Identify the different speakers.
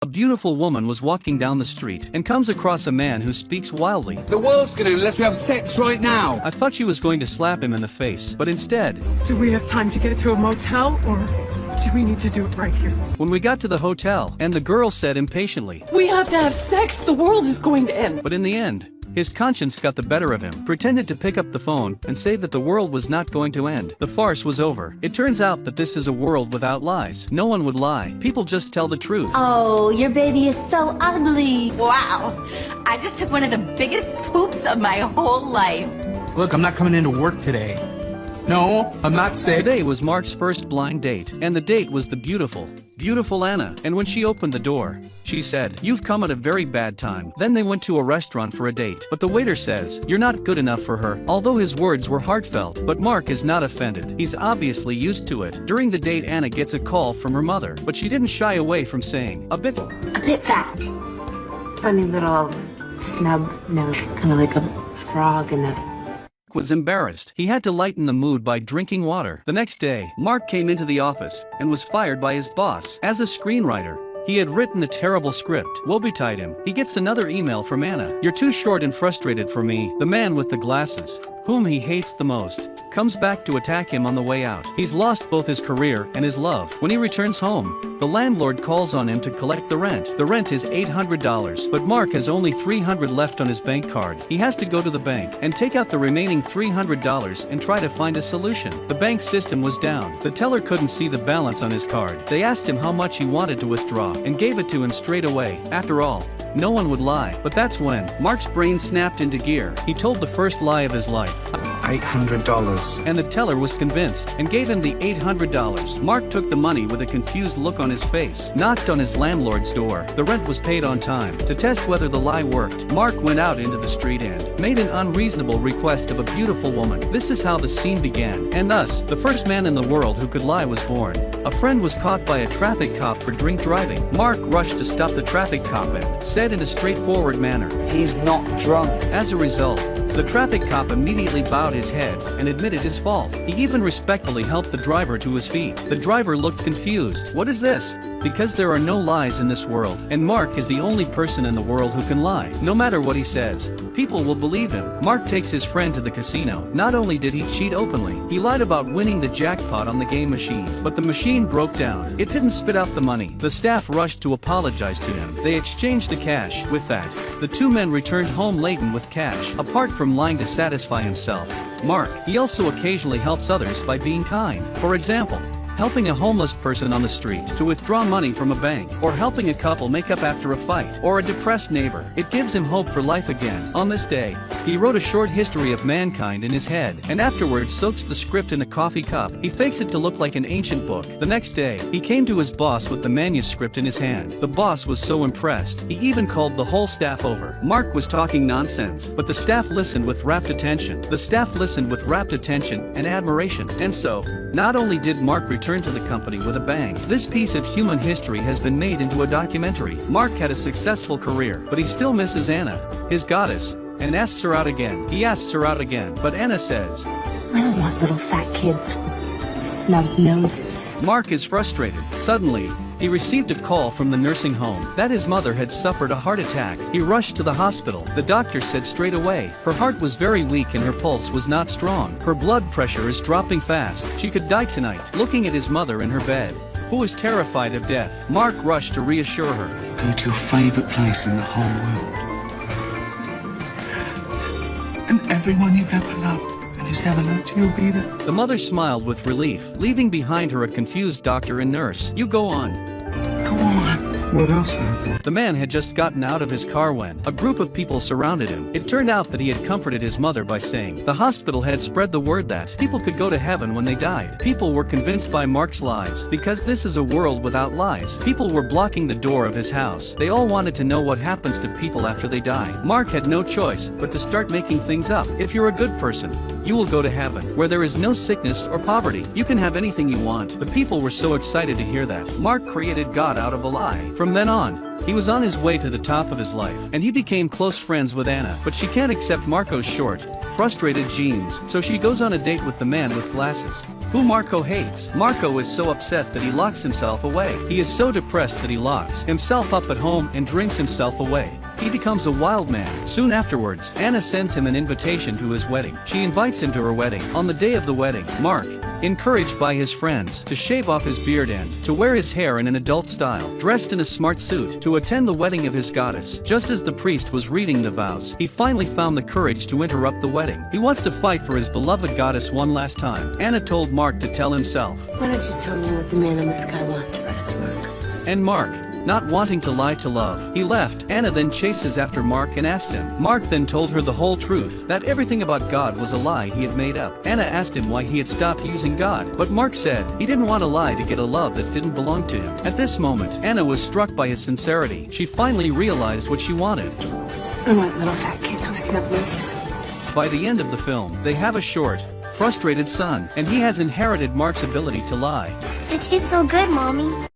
Speaker 1: A beautiful woman was walking down the street and comes across a man who speaks wildly.
Speaker 2: The world's gonna end unless we have sex right now.
Speaker 1: I thought she was going to slap him in the face, but instead,
Speaker 3: Do we have time to get to a motel, or do we need to do it right here?
Speaker 1: when we got to the hotel, and the girl said impatiently,
Speaker 3: We have to have sex! The world is going to end!
Speaker 1: but in the end, his conscience got the better of him, pretended to pick up the phone and say that the world was not going to end. The farce was over. It turns out that this is a world without lies. No one would lie. People just tell the truth.
Speaker 4: Oh, your baby is so ugly. Wow. I just took one of the biggest poops of my whole life.
Speaker 2: Look, I'm not coming into work today. No, I'm not sick.
Speaker 1: Today was Mark's first blind date, and the date was the beautiful Anna. And when she opened the door, she said, "You've come at a very bad time." Then they went to a restaurant for a date, but the waiter says, "You're not good enough for her." Although his words were heartfelt, but Mark is not offended. He's obviously used to it. During the date, Anna gets a call from her mother, but she didn't shy away from saying,
Speaker 4: A bit fat.
Speaker 5: Funny little snub nose, kind of like a frog in a...
Speaker 1: was embarrassed. He had to lighten the mood by drinking water. The next day, Mark came into the office and was fired by his boss. As a screenwriter, he had written a terrible script. Woe betide him. He gets another email from Anna. "You're too short and frustrated for me." The man with the glasses, whom he hates the most, comes back to attack him on the way out. He's lost both his career and his love. When he returns home, the landlord calls on him to collect the rent. The rent is $800, but Mark has only $300 left on his bank card. He has to go to the bank and take out the remaining $300 and try to find a solution. The bank system was down. The teller couldn't see the balance on his card. They asked him how much he wanted to withdraw and gave it to him straight away. After all, no one would lie. But that's when Mark's brain snapped into gear. He told the first lie of his life.
Speaker 2: $800.
Speaker 1: And the teller was convinced and gave him the $800. Mark took the money with a confused look on his face, knocked on his landlord's door. The rent was paid on time. To test whether the lie worked, Mark went out into the street and made an unreasonable request of a beautiful woman. This is how the scene began. And thus, the first man in the world who could lie was born. A friend was caught by a traffic cop for drink driving. Mark rushed to stop the traffic cop and said in a straightforward manner,
Speaker 2: He's not drunk.
Speaker 1: as a result, the traffic cop immediately bowed his head and admitted his fault. He even respectfully helped the driver to his feet. The driver looked confused. What is this? Because there are no lies in this world, and Mark is the only person in the world who can lie. No matter what he says, people will believe him. Mark takes his friend to the casino. Not only did he cheat openly, he lied about winning the jackpot on the game machine. But the machine broke down. It didn't spit out the money. The staff rushed to apologize to him. They exchanged the cash. With that, the two men returned home laden with cash. Apart from lying to satisfy himself, Mark, he also occasionally helps others by being kind. For example, helping a homeless person on the street to withdraw money from a bank, or helping a couple make up after a fight, or a depressed neighbor. It gives him hope for life again. On this day, he wrote a short history of mankind in his head, and afterwards soaks the script in a coffee cup. He fakes it to look like an ancient book. The next day, he came to his boss with the manuscript in his hand. The boss was so impressed, he even called the whole staff over. Mark was talking nonsense, but the staff listened with rapt attention. The staff listened with rapt attention and admiration. And so, not only did Mark return to the company with a bang, this piece of human history has been made into a documentary. Mark had a successful career, but he still misses Anna, his goddess, and asks her out again. He asks her out again, but Anna says,
Speaker 5: I don't want little fat kids with snub noses.
Speaker 1: Mark is frustrated. Suddenly, he received a call from the nursing home that his mother had suffered a heart attack. He rushed to the hospital. The doctor said straight away, her heart was very weak and her pulse was not strong. Her blood pressure is dropping fast. She could die tonight. Looking at his mother in her bed, who was terrified of death, Mark rushed to reassure her.
Speaker 2: Go to your favorite place in the whole world. And everyone you've ever loved and who's ever loved you will be there.
Speaker 1: The mother smiled with relief, leaving behind her a confused doctor and nurse. You go on.
Speaker 2: Go on. What else happened?
Speaker 1: The man had just gotten out of his car when a group of people surrounded him. It turned out that he had comforted his mother by saying the hospital had spread the word that people could go to heaven when they died. People were convinced by Mark's lies. Because this is a world without lies, people were blocking the door of his house. They all wanted to know what happens to people after they die. Mark had no choice but to start making things up. If you're a good person, you will go to heaven, where there is no sickness or poverty. You can have anything you want. The people were so excited to hear that. Mark created God out of a lie. From then on, he was on his way to the top of his life, and he became close friends with Anna. But she can't accept Marco's short, frustrated jeans, so she goes on a date with the man with glasses. who Marco hates. Marco is so upset that he locks himself away. He is so depressed that he locks himself up at home and drinks himself away. He becomes a wild man. Soon afterwards, Anna sends him an invitation to his wedding. She invites him to her wedding. On the day of the wedding, Mark, encouraged by his friends to shave off his beard and to wear his hair in an adult style, dressed in a smart suit to attend the wedding of his goddess. Just as the priest was reading the vows, he finally found the courage to interrupt the wedding. He wants to fight for his beloved goddess one last time. Anna told Mark to tell himself.
Speaker 5: Why don't you tell me what the man in the sky wants first, Mark?
Speaker 1: And Mark, not wanting to lie to love, he left. Anna then chases after Mark and asked him. Mark then told her the whole truth, that everything about God was a lie he had made up. Anna asked him why he had stopped using God, but Mark said he didn't want to lie to get a love that didn't belong to him. At this moment, Anna was struck by his sincerity. She finally realized what she wanted.
Speaker 5: I want little fat kids with snub noses.
Speaker 1: By the end of the film, they have a short, frustrated son, and he has inherited Mark's ability to lie.
Speaker 6: It tastes so good, Mommy.